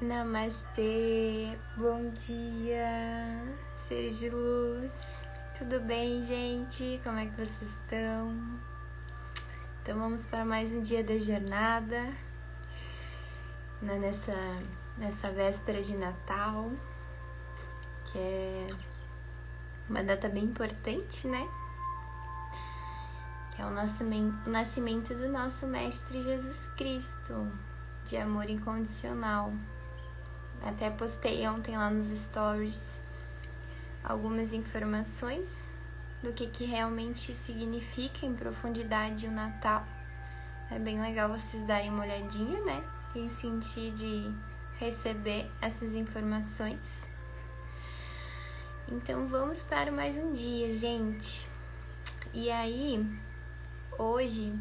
Namastê, bom dia, seres de luz, tudo bem, gente? Como é que vocês estão? Então vamos para mais um dia da jornada, nessa véspera de Natal, que é uma data bem importante, né? Que é o nascimento do nosso Mestre Jesus Cristo, de amor incondicional. Até postei ontem lá nos stories algumas informações do que realmente significa em profundidade o Natal. É bem legal vocês darem uma olhadinha, né? Em sentido de receber essas informações. Então vamos para mais um dia, gente. E aí, hoje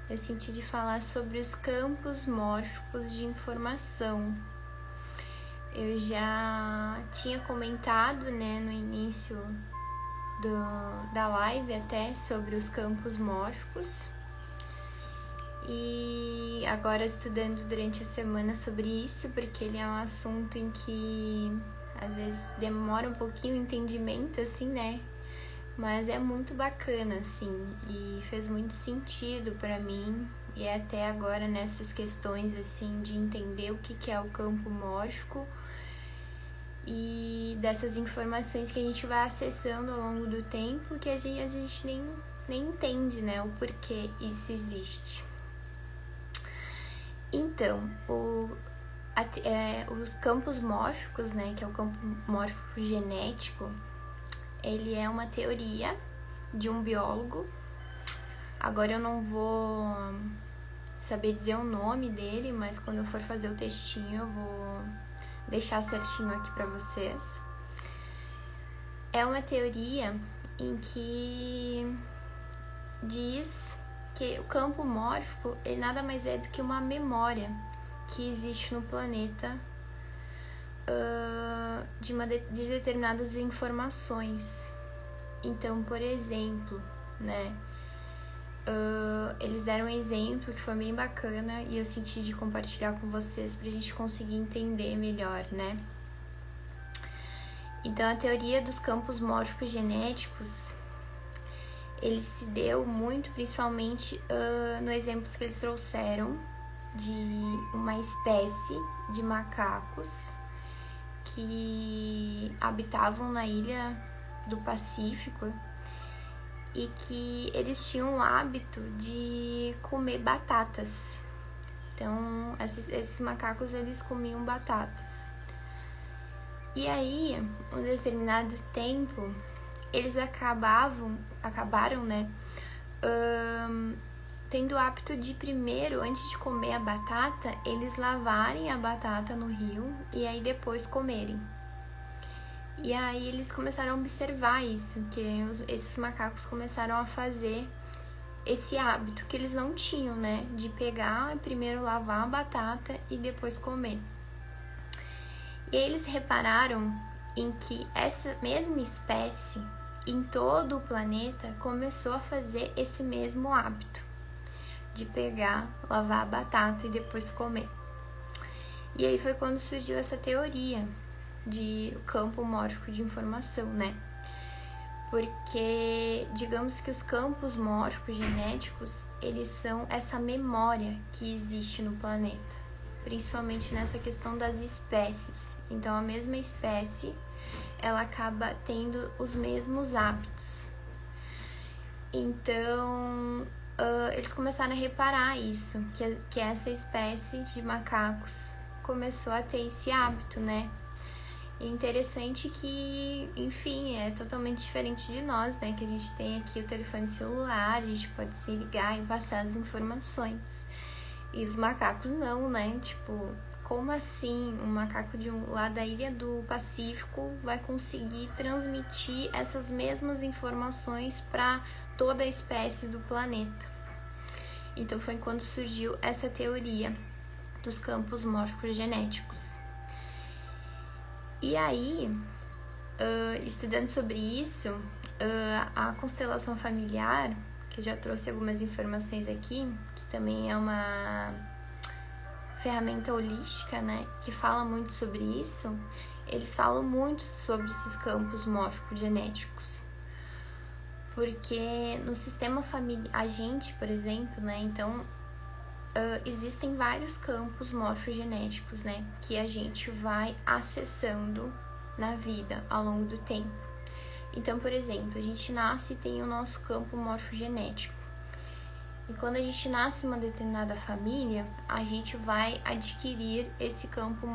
eu senti de falar sobre os campos mórficos de informação. Eu já tinha comentado, né, no início da live até sobre os campos mórficos. E agora estudando durante a semana sobre isso, porque ele é um assunto em que às vezes demora um pouquinho o entendimento, assim, né? Mas é muito bacana, assim, e fez muito sentido pra mim. E até agora nessas questões, assim, de entender o que é o campo mórfico e dessas informações que a gente vai acessando ao longo do tempo, que a gente nem entende, né, o porquê isso existe. Então, os campos mórficos, né, que é o campo mórfico genético, ele é uma teoria de um biólogo. Agora eu não vou saber dizer o nome dele, mas quando eu for fazer o textinho eu vou deixar certinho aqui para vocês. É uma teoria em que diz que o campo mórfico ele nada mais é do que uma memória que existe no planeta de determinadas informações. Então, por exemplo, né, eles deram um exemplo que foi bem bacana e eu senti de compartilhar com vocês pra gente conseguir entender melhor, né? Então, a teoria dos campos mórficos genéticos, ele se deu muito principalmente no exemplo que eles trouxeram de uma espécie de macacos que habitavam na ilha do Pacífico e que eles tinham o hábito de comer batatas. Então, esses macacos, eles comiam batatas. E aí, um determinado tempo, eles acabaram, né, tendo o hábito de primeiro, antes de comer a batata, eles lavarem a batata no rio e aí depois comerem. E aí eles começaram a observar isso, que esses macacos começaram a fazer esse hábito que eles não tinham, né? De pegar, primeiro lavar a batata e depois comer. E eles repararam em que essa mesma espécie, em todo o planeta, começou a fazer esse mesmo hábito de pegar, lavar a batata e depois comer. E aí foi quando surgiu essa teoria de campo mórfico de informação, né? Porque, digamos que os campos mórficos genéticos, eles são essa memória que existe no planeta, principalmente nessa questão das espécies. Então, a mesma espécie, ela acaba tendo os mesmos hábitos. Então, eles começaram a reparar isso, que essa espécie de macacos começou a ter esse hábito, né? E interessante que, enfim, é totalmente diferente de nós, né? Que a gente tem aqui o telefone celular, a gente pode se ligar e passar as informações. E os macacos não, né? Tipo, como assim um macaco lá da ilha do Pacífico vai conseguir transmitir essas mesmas informações para toda a espécie do planeta? Então foi quando surgiu essa teoria dos campos mórficos genéticos. E aí, estudando sobre isso, a constelação familiar, que eu já trouxe algumas informações aqui, que também é uma ferramenta holística, né, que fala muito sobre isso, eles falam muito sobre esses campos morfogenéticos. Porque no sistema familiar, a gente, por exemplo, né, então existem vários campos morfogenéticos, né, que a gente vai acessando na vida ao longo do tempo. Então, por exemplo, a gente nasce e tem o nosso campo morfogenético. E quando a gente nasce em uma determinada família, a gente vai adquirir esse campo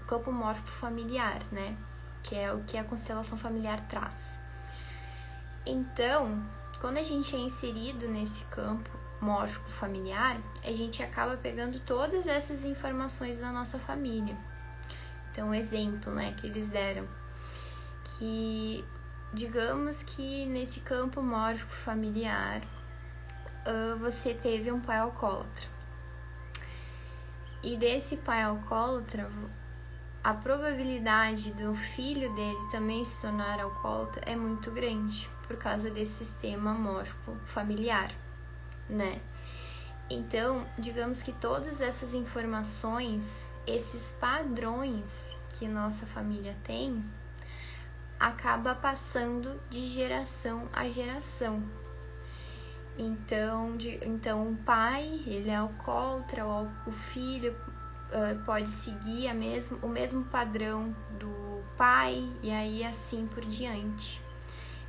campo morfo familiar, né, que é o que a constelação familiar traz. Então, quando a gente é inserido nesse campo mórfico familiar, a gente acaba pegando todas essas informações da nossa família. Então, um exemplo, né, que eles deram, que digamos que nesse campo mórfico familiar você teve um pai alcoólatra. E desse pai alcoólatra, a probabilidade do filho dele também se tornar alcoólatra é muito grande, por causa desse sistema mórfico familiar, né? Então, digamos que todas essas informações, esses padrões que nossa família tem, acaba passando de geração a geração. Então o pai, ele é alcoólatra, o filho pode seguir o mesmo padrão do pai, e aí assim por diante.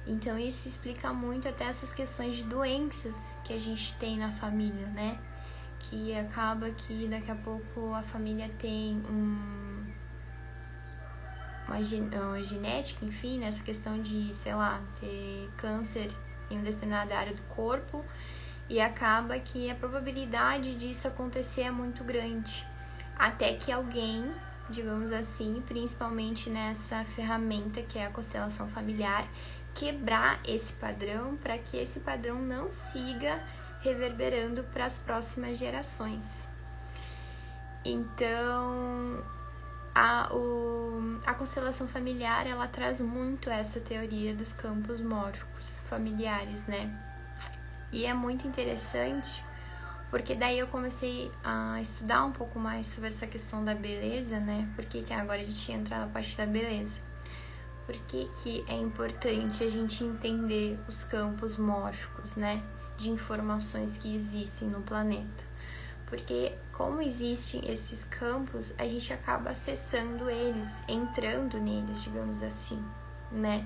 Então isso explica muito até essas questões de doenças que a gente tem na família, né? Que acaba que daqui a pouco a família tem uma genética, enfim, nessa questão de, sei lá, ter câncer em uma determinada área do corpo, e acaba que a probabilidade disso acontecer é muito grande. Até que alguém, digamos assim, principalmente nessa ferramenta que é a constelação familiar, quebrar esse padrão para que esse padrão não siga reverberando para as próximas gerações. Então, a constelação familiar, ela traz muito essa teoria dos campos mórficos familiares, né? E é muito interessante, porque daí eu comecei a estudar um pouco mais sobre essa questão da beleza, né? Porque agora a gente entra na parte da beleza. Por que é importante a gente entender os campos mórficos, né, de informações que existem no planeta? Porque como existem esses campos, a gente acaba acessando eles, entrando neles, digamos assim, né?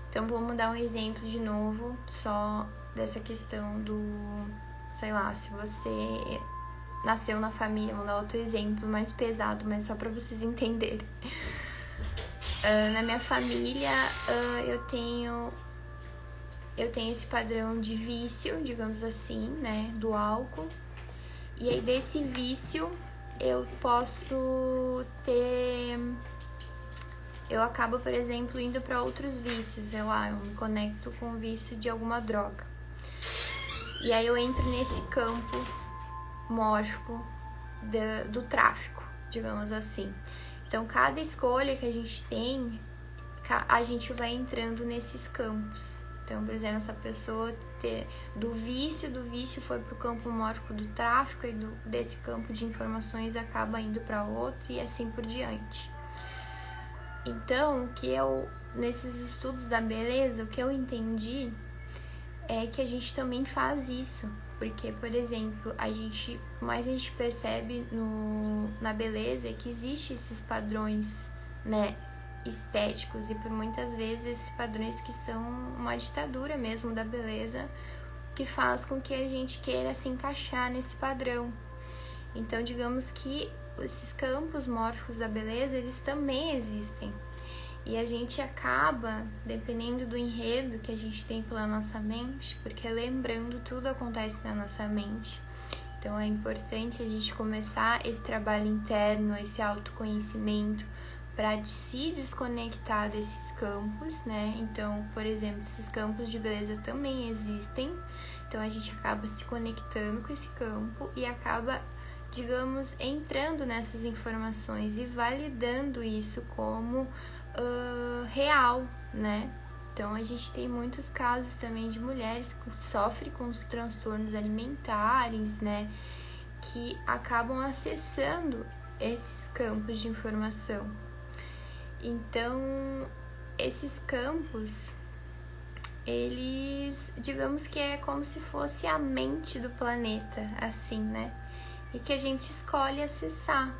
Então vamos dar um exemplo de novo, só dessa questão do, sei lá, se você nasceu na família, vamos dar outro exemplo mais pesado, mas só para vocês entenderem. Na minha família, eu tenho esse padrão de vício, digamos assim, né, do álcool. E aí desse vício eu acabo, por exemplo, indo para outros vícios, sei lá, eu me conecto com o vício de alguma droga. E aí eu entro nesse campo mórfico do tráfico, digamos assim. Então, cada escolha que a gente tem, a gente vai entrando nesses campos. Então, por exemplo, essa pessoa do vício foi para o campo mórfico do tráfico, e desse campo de informações acaba indo para outro, e assim por diante. Então, nesses estudos da beleza, o que eu entendi é que a gente também faz isso. Porque, por exemplo, mais a gente percebe na beleza é que existem esses padrões, né, estéticos, e por muitas vezes esses padrões que são uma ditadura mesmo da beleza, que faz com que a gente queira se encaixar nesse padrão. Então, digamos que esses campos mórficos da beleza, eles também existem. E a gente acaba, dependendo do enredo que a gente tem pela nossa mente, porque lembrando, tudo acontece na nossa mente. Então é importante a gente começar esse trabalho interno, esse autoconhecimento, para se desconectar desses campos, né? Então, por exemplo, esses campos de beleza também existem. Então a gente acaba se conectando com esse campo e acaba, digamos, entrando nessas informações e validando isso como real, né? Então a gente tem muitos casos também de mulheres que sofrem com os transtornos alimentares, né? que acabam acessando esses campos de informação. Então, esses campos, eles, digamos que é como se fosse a mente do planeta, assim, né? E que a gente escolhe acessar.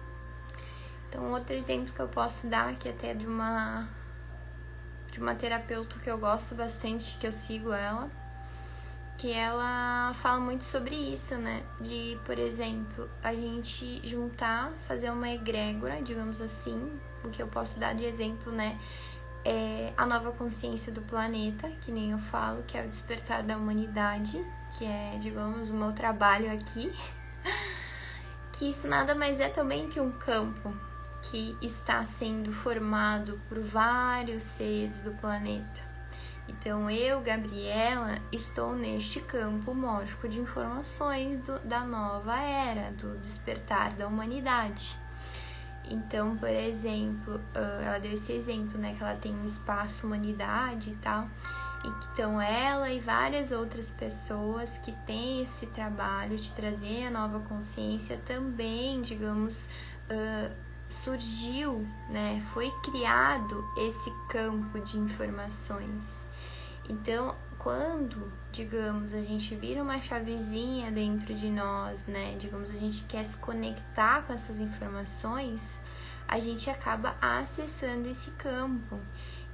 Então, outro exemplo que eu posso dar, que até de uma terapeuta que eu gosto bastante, que eu sigo ela, que ela fala muito sobre isso, né? De, por exemplo, a gente juntar, fazer uma egrégora, digamos assim, o que eu posso dar de exemplo, né? É a nova consciência do planeta, que nem eu falo, que é o despertar da humanidade, que é, digamos, o meu trabalho aqui. Que isso nada mais é também que um campo que está sendo formado por vários seres do planeta. Então, eu, Gabriela, estou neste campo mórfico de informações da nova era, do despertar da humanidade. Então, por exemplo, ela deu esse exemplo, né, que ela tem um espaço humanidade e tal, e que então ela e várias outras pessoas que têm esse trabalho de trazer a nova consciência também, digamos, surgiu, né, foi criado esse campo de informações. Então, quando, digamos, a gente vira uma chavezinha dentro de nós, né, digamos, a gente quer se conectar com essas informações, a gente acaba acessando esse campo.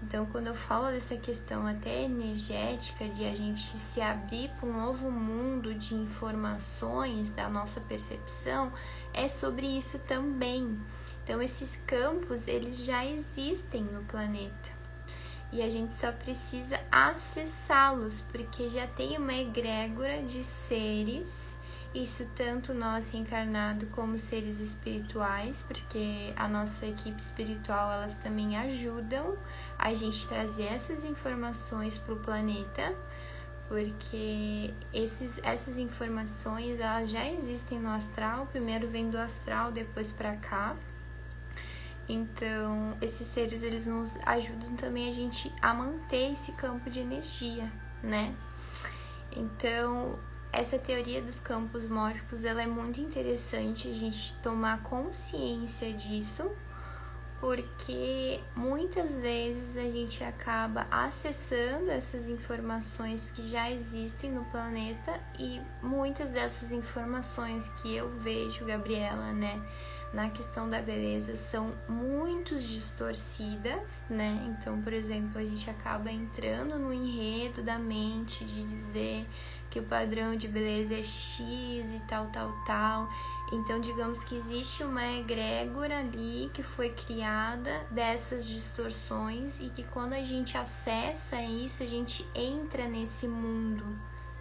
Então, quando eu falo dessa questão até energética, de a gente se abrir para um novo mundo de informações da nossa percepção, é sobre isso também. Então, esses campos, eles já existem no planeta. E a gente só precisa acessá-los, porque já tem uma egrégora de seres, isso tanto nós reencarnados como seres espirituais, porque a nossa equipe espiritual, elas também ajudam a gente trazer essas informações para o planeta, porque essas informações, elas já existem no astral, primeiro vem do astral, depois para cá. Então, esses seres, eles nos ajudam também a gente a manter esse campo de energia, né? Então, essa teoria dos campos mórficos, ela é muito interessante a gente tomar consciência disso, porque muitas vezes a gente acaba acessando essas informações que já existem no planeta, e muitas dessas informações que eu vejo, Gabriela, né, na questão da beleza, são muito distorcidas, né? Então, por exemplo, a gente acaba entrando no enredo da mente de dizer que o padrão de beleza é X e tal. Então, digamos que existe uma egrégora ali que foi criada dessas distorções, e que quando a gente acessa isso, a gente entra nesse mundo,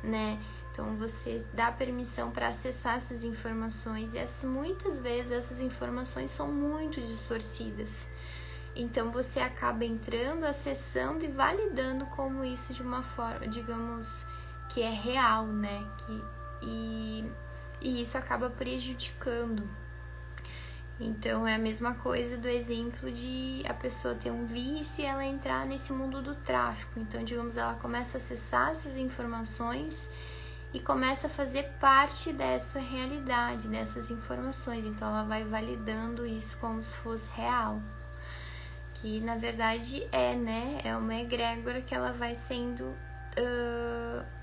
né? Então, você dá permissão para acessar essas informações, e muitas vezes essas informações são muito distorcidas. Então, você acaba entrando, acessando e validando como isso de uma forma, digamos, que é real, né? E isso acaba prejudicando. Então, é a mesma coisa do exemplo de a pessoa ter um vício e ela entrar nesse mundo do tráfico. Então, digamos, ela começa a acessar essas informações e começa a fazer parte dessa realidade, dessas informações. Então, ela vai validando isso como se fosse real. Que, na verdade, né? É uma egrégora que ela vai sendo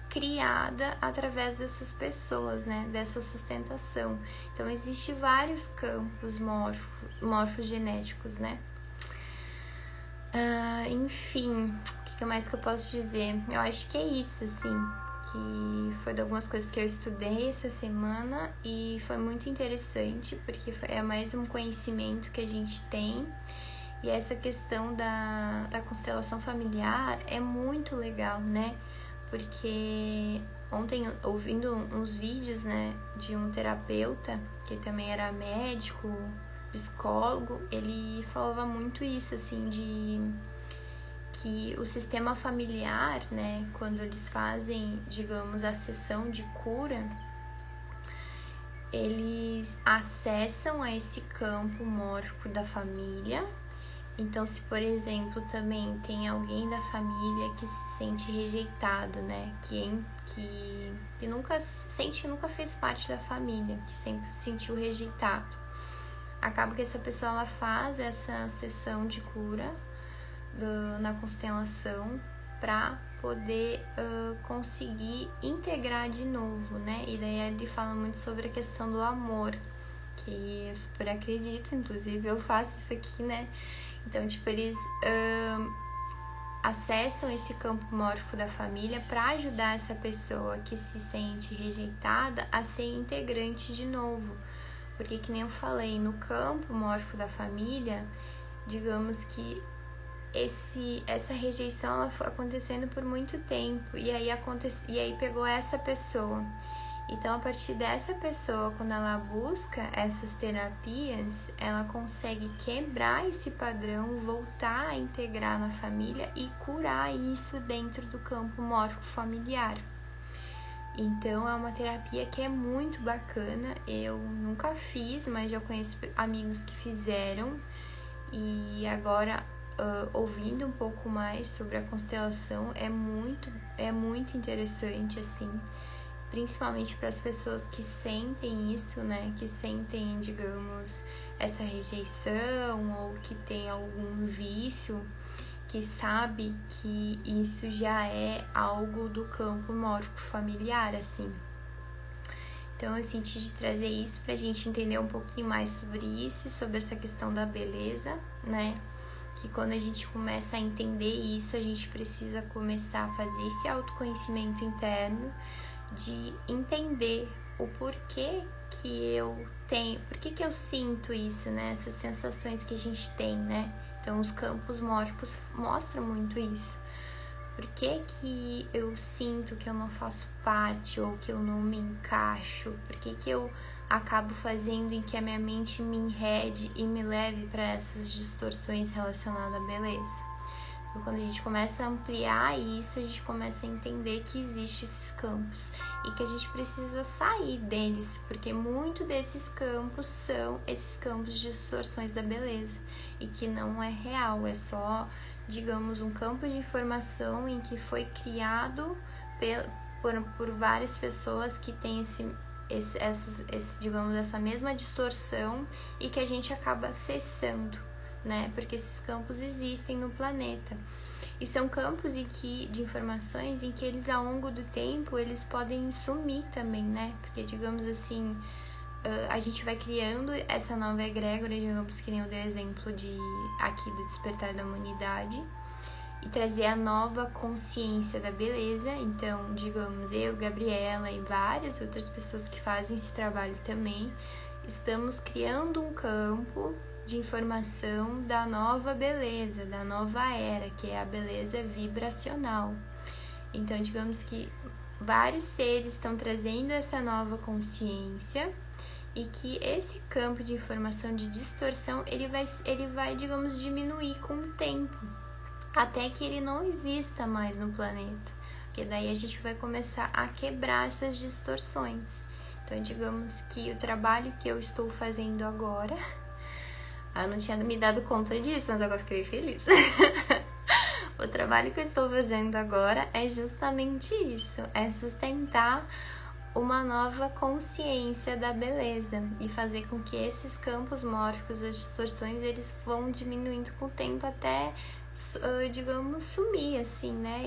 criada através dessas pessoas, né? Dessa sustentação. Então, existem vários campos morfogenéticos, né? Enfim, o que mais que eu posso dizer? Eu acho que é isso, assim, que foi de algumas coisas que eu estudei essa semana, e foi muito interessante, porque é mais um conhecimento que a gente tem. E essa questão da constelação familiar é muito legal, né? Porque ontem, ouvindo uns vídeos, né, de um terapeuta, que também era médico, psicólogo, ele falava muito isso, assim, de que o sistema familiar, né, quando eles fazem, digamos, a sessão de cura, eles acessam a esse campo mórfico da família, Então, se por exemplo também tem alguém da família que se sente rejeitado, né? Que nunca sente que nunca fez parte da família, que sempre se sentiu rejeitado. Acaba que essa pessoa ela faz essa sessão de cura na constelação para poder conseguir integrar de novo, né? E daí ele fala muito sobre a questão do amor, que eu super acredito, inclusive eu faço isso aqui, né? Então, tipo, eles acessam esse campo mórfico da família para ajudar essa pessoa que se sente rejeitada a ser integrante de novo. Porque, que nem eu falei, no campo mórfico da família, digamos que essa rejeição ela foi acontecendo por muito tempo. E aí pegou essa pessoa. Então, a partir dessa pessoa, quando ela busca essas terapias, ela consegue quebrar esse padrão, voltar a integrar na família e curar isso dentro do campo mórfico familiar. Então, é uma terapia que é muito bacana. Eu nunca fiz, mas já conheço amigos que fizeram. E agora, ouvindo um pouco mais sobre a constelação, é muito interessante, assim. Principalmente para as pessoas que sentem isso, né? Que sentem, digamos, essa rejeição ou que tem algum vício, que sabe que isso já é algo do campo mórfico familiar, assim. Então eu senti de trazer isso pra gente entender um pouquinho mais sobre isso, sobre essa questão da beleza, né? Que quando a gente começa a entender isso, a gente precisa começar a fazer esse autoconhecimento interno, de entender o porquê que eu tenho, porquê que eu sinto isso, né? Essas sensações que a gente tem, né? Então, os campos mórficos mostram muito isso. Por que eu sinto que eu não faço parte ou que eu não me encaixo? Por que eu acabo fazendo em que a minha mente me enrede e me leve para essas distorções relacionadas à beleza? Então, quando a gente começa a ampliar isso, a gente começa a entender que existem esses campos e que a gente precisa sair deles, porque muito desses campos são esses campos de distorções da beleza e que não é real, é só, digamos, um campo de informação em que foi criado por várias pessoas que têm digamos, essa mesma distorção e que a gente acaba acessando, né? Porque esses campos existem no planeta. E são campos de informações em que eles, ao longo do tempo, eles podem sumir também, né? Porque, digamos assim, a gente vai criando essa nova egrégora, digamos que nem eu dei exemplo aqui do Despertar da Humanidade, e trazer a nova consciência da beleza. Então, digamos, eu, Gabriela e várias outras pessoas que fazem esse trabalho também, estamos criando um campo de informação da nova beleza, da nova era, que é a beleza vibracional. Então, digamos que vários seres estão trazendo essa nova consciência e que esse campo de informação de distorção, ele vai, digamos, diminuir com o tempo, até que ele não exista mais no planeta, porque daí a gente vai começar a quebrar essas distorções. Então, digamos que o trabalho que eu estou fazendo agora, eu não tinha me dado conta disso, mas agora fiquei feliz. O trabalho que eu estou fazendo agora é justamente isso, é sustentar uma nova consciência da beleza e fazer com que esses campos mórficos, as distorções, eles vão diminuindo com o tempo até, digamos, sumir, assim, né?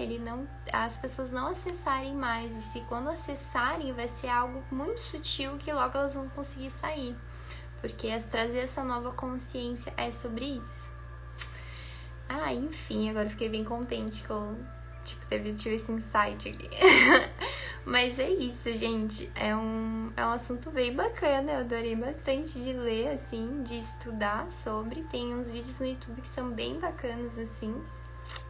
As pessoas não acessarem mais, e se quando acessarem vai ser algo muito sutil que logo elas vão conseguir sair, porque trazer essa nova consciência é sobre isso. Enfim, agora eu fiquei bem contente que eu tive esse insight aqui. Mas é isso, gente. É um assunto bem bacana. Eu adorei bastante de ler, assim, de estudar sobre. Tem uns vídeos no YouTube que são bem bacanas, assim,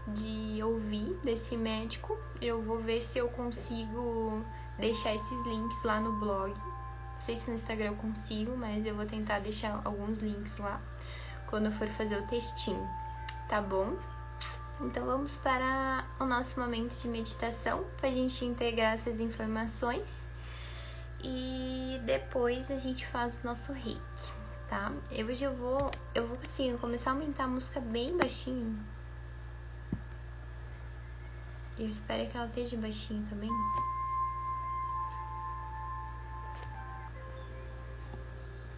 de ouvir desse médico. Eu vou ver se eu consigo deixar esses links lá no blog. Não sei se no Instagram eu consigo, mas eu vou tentar deixar alguns links lá quando eu for fazer o textinho, tá bom? Então vamos para o nosso momento de meditação, para a gente integrar essas informações e depois a gente faz o nosso reiki, tá? Hoje eu vou assim, começar a aumentar a música bem baixinho. Eu espero que ela esteja baixinho também.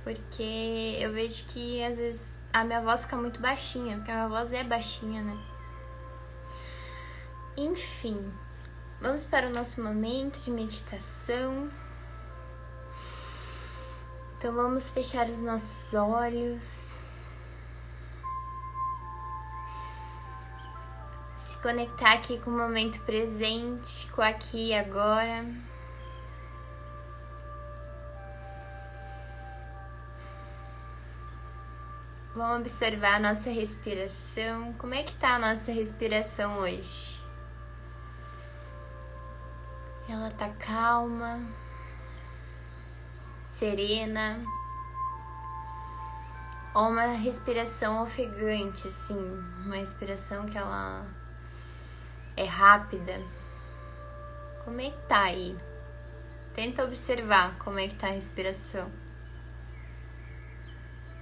Porque eu vejo que às vezes a minha voz fica muito baixinha, porque a minha voz é baixinha, né? Enfim, vamos para o nosso momento de meditação. Então vamos fechar os nossos olhos. Se conectar aqui com o momento presente, com aqui e agora. Vamos observar a nossa respiração. Como é que tá a nossa respiração hoje? Ela tá calma, serena, ou uma respiração ofegante, assim, uma respiração que ela é rápida? Como é que tá aí? Tenta observar como é que tá a respiração.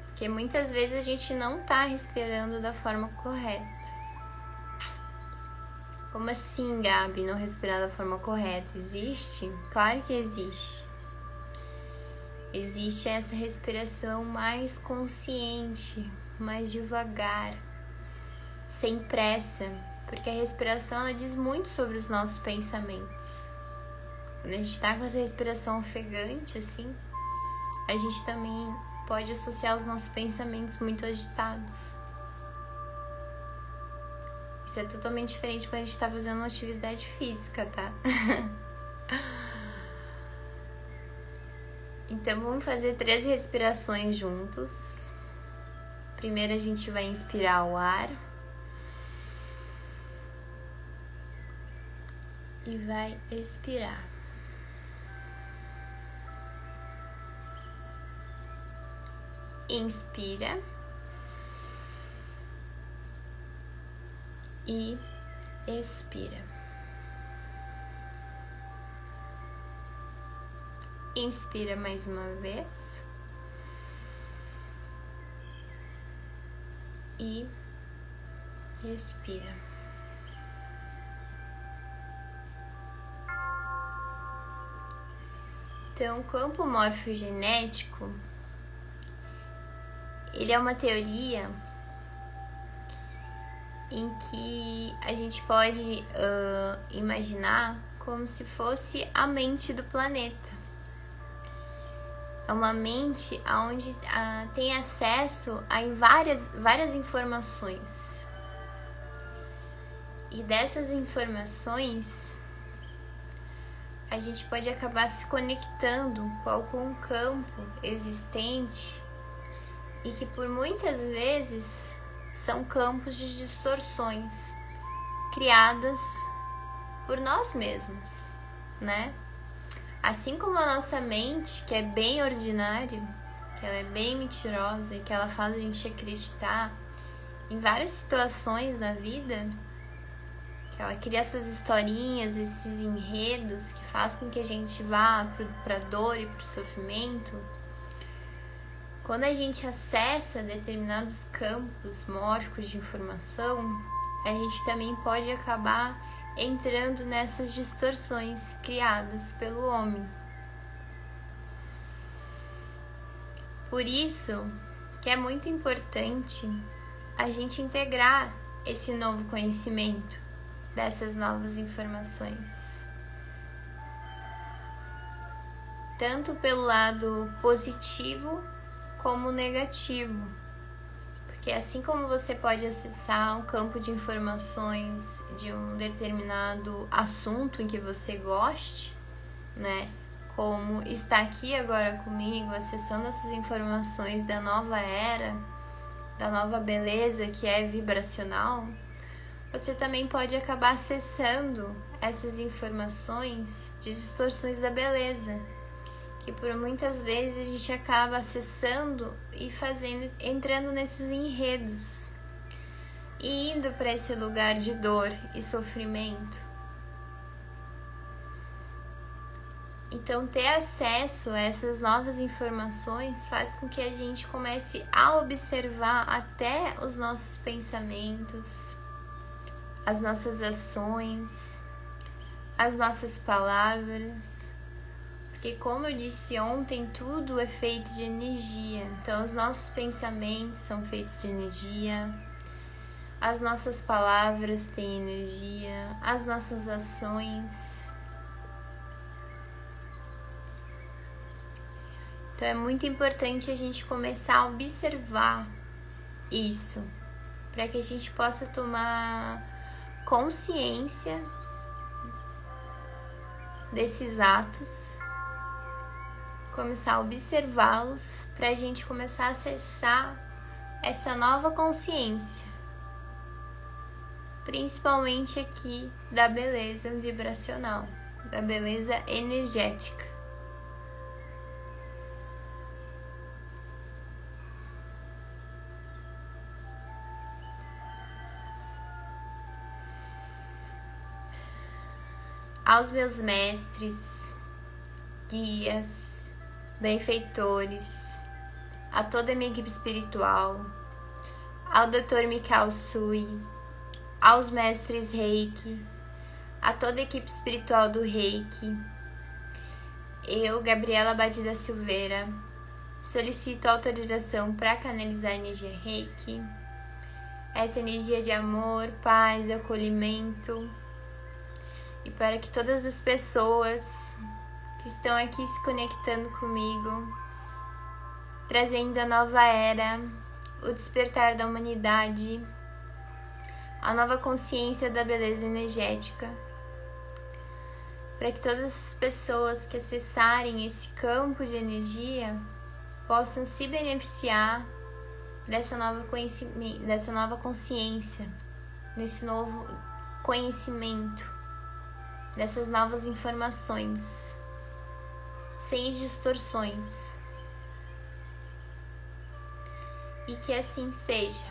Porque muitas vezes a gente não tá respirando da forma correta. Como assim, Gabi, não respirar da forma correta? Existe? Claro que existe. Existe essa respiração mais consciente, mais devagar, sem pressa. Porque a respiração, ela diz muito sobre os nossos pensamentos. Quando a gente tá com essa respiração ofegante, assim, a gente também pode associar os nossos pensamentos muito agitados. Isso é totalmente diferente quando a gente tá fazendo uma atividade física, tá? Então vamos fazer 3 respirações juntos. Primeiro a gente vai inspirar o ar. E vai expirar. Inspira. E expira. Inspira mais uma vez. E expira. Então, o campo morfogenético, ele é uma teoria em que a gente pode imaginar como se fosse a mente do planeta. É uma mente onde tem acesso a várias informações. E dessas informações, a gente pode acabar se conectando com algum campo existente e que por muitas vezes são campos de distorções criadas por nós mesmos, né? Assim como a nossa mente, que é bem ordinária, que ela é bem mentirosa e que ela faz a gente acreditar em várias situações na vida, que ela cria essas historinhas, esses enredos que faz com que a gente vá para a dor e para o sofrimento. Quando a gente acessa determinados campos mórficos de informação, a gente também pode acabar entrando nessas distorções criadas pelo homem. Por isso que é muito importante a gente integrar esse novo conhecimento dessas novas informações. Tanto pelo lado positivo como negativo. Porque assim como você pode acessar um campo de informações de um determinado assunto em que você goste, né? Como está aqui agora comigo, acessando essas informações da nova era, da nova beleza que é vibracional, você também pode acabar acessando essas informações de distorções da beleza, que por muitas vezes a gente acaba acessando e entrando nesses enredos e indo para esse lugar de dor e sofrimento. Então, ter acesso a essas novas informações faz com que a gente comece a observar até os nossos pensamentos, as nossas ações, as nossas palavras. Porque, como eu disse ontem, tudo é feito de energia. Então, os nossos pensamentos são feitos de energia, as nossas palavras têm energia, as nossas ações. Então, é muito importante a gente começar a observar isso, para que a gente possa tomar consciência desses atos, começar a observá-los, para a gente começar a acessar essa nova consciência, principalmente aqui da beleza vibracional, da beleza energética. Aos meus mestres, guias, benfeitores, a toda a minha equipe espiritual, ao Dr. Mikao Sui, aos mestres Reiki, a toda a equipe espiritual do Reiki, eu, Gabriela Badida Silveira, solicito autorização para canalizar a energia Reiki, essa energia de amor, paz, acolhimento, e para que todas as pessoas que estão aqui se conectando comigo, trazendo a nova era, o despertar da humanidade, a nova consciência da beleza energética, para que todas as pessoas que acessarem esse campo de energia possam se beneficiar dessa nova consciência, desse novo conhecimento, dessas novas informações, sem distorções. E que assim seja.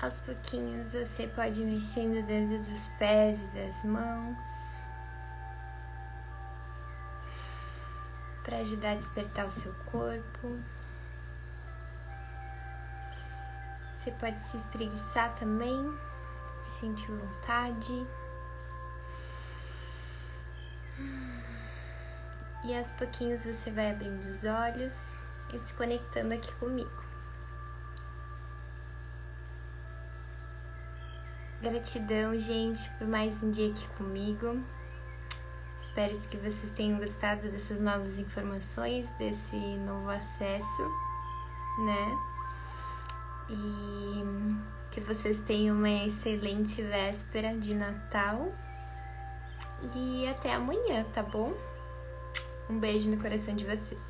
Aos pouquinhos você pode ir mexendo dentro dos pés e das mãos para ajudar a despertar o seu corpo. Você pode se espreguiçar também, sentir vontade. E aos pouquinhos você vai abrindo os olhos e se conectando aqui comigo. Gratidão, gente, por mais um dia aqui comigo. Espero que vocês tenham gostado dessas novas informações, desse novo acesso, né? E que vocês tenham uma excelente véspera de Natal. E até amanhã, tá bom? Um beijo no coração de vocês.